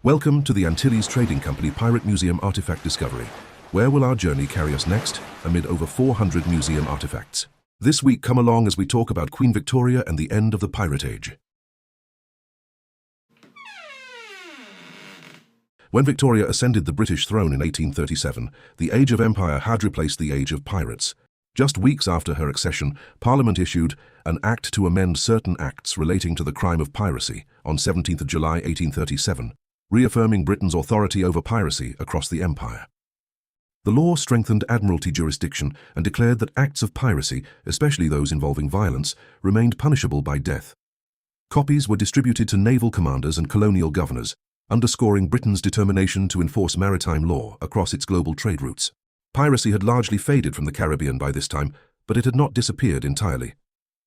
Welcome to the Antilles Trading Company Pirate Museum Artifact Discovery. Where will our journey carry us next, amid over 400 museum artifacts? This week, come along as we talk about Queen Victoria and the end of the Pirate Age. When Victoria ascended the British throne in 1837, the Age of Empire had replaced the Age of Pirates. Just weeks after her accession, Parliament issued an Act to amend certain acts relating to the crime of piracy on 17th of July 1837, reaffirming Britain's authority over piracy across the empire. The law strengthened Admiralty jurisdiction and declared that acts of piracy, especially those involving violence, remained punishable by death. Copies were distributed to naval commanders and colonial governors, underscoring Britain's determination to enforce maritime law across its global trade routes. Piracy had largely faded from the Caribbean by this time, but it had not disappeared entirely.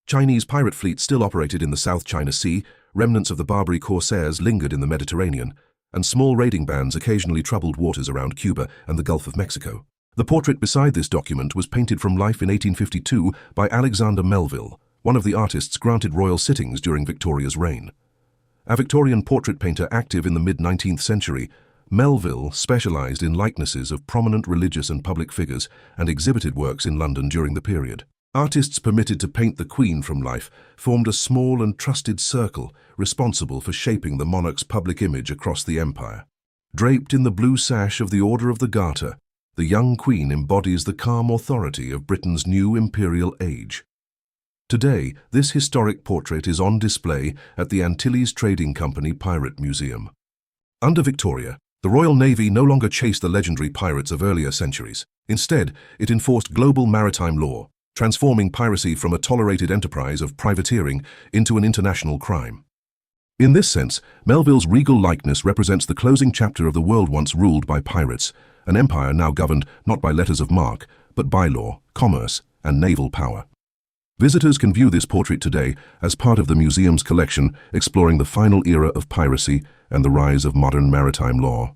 Chinese pirate fleets still operated in the South China Sea, remnants of the Barbary corsairs lingered in the Mediterranean, and small raiding bands occasionally troubled waters around Cuba and the Gulf of Mexico. The portrait beside this document was painted from life in 1852 by Alexander Melville, one of the artists granted royal sittings during Victoria's reign. A Victorian portrait painter active in the mid-19th century, Melville specialized in likenesses of prominent religious and public figures and exhibited works in London during the period. Artists permitted to paint the Queen from life formed a small and trusted circle responsible for shaping the monarch's public image across the empire. Draped in the blue sash of the Order of the Garter, the young Queen embodies the calm authority of Britain's new imperial age. Today, this historic portrait is on display at the Antilles Trading Company Pirate Museum. Under Victoria, the Royal Navy no longer chased the legendary pirates of earlier centuries. Instead, it enforced global maritime law, transforming piracy from a tolerated enterprise of privateering into an international crime. In this sense, Melville's regal likeness represents the closing chapter of the world once ruled by pirates, an empire now governed not by letters of marque, but by law, commerce, and naval power. Visitors can view this portrait today as part of the museum's collection, exploring the final era of piracy and the rise of modern maritime law.